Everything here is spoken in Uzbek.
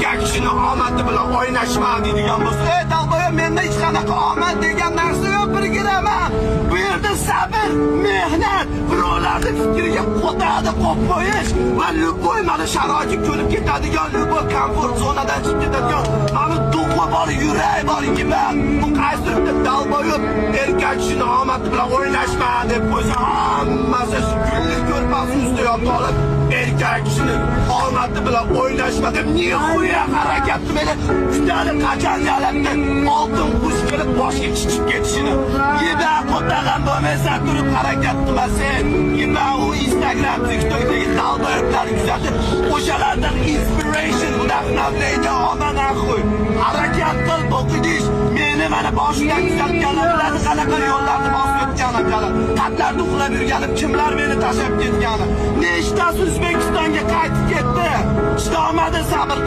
erkak kishini omadi bilan o'ynashma deydigan bo'lsa, dalboya menda hech qanaqa omad degan narsa yo'q, birgiraman. Bu yerda sabr, mehnat, birovlarni fikriga qo'tadi qo'yib qo'yish va любой mana sharoitga ko'nib ketadigan, любой komfort zonadan chiqib ketadigan, mana duxi bor, yurak bor yiban. Bu qaysi dalboya erkak kishini omadi bilan o'ynashma deb qo'ysa, hammasi kunlik ko'rpasini ustiga olib erkak kishini omadi bilan o'ynashma deb nihoya harakatni meni kutadi qachon yalatdi oltin qush kelib boshga chiqib ketishini. Yiba qo'tagan bo'lmasa turib harakat qilmasin. Yiba u Instagram, TikTokdagi dalboyoblar kuzatib o'shalardan inspiration vdохновление olmadan qo'y. Harakat qil, o'qidish. Meni mana boshidan kuzatganlar biladi qanaqa yo'llarni bosib o'tganim, qatlarda uxlab yurganim, kimlar meni tashlab ketgani. Nechtasi O'zbekistonga qaytib ketdi. Chiqolmadi sabr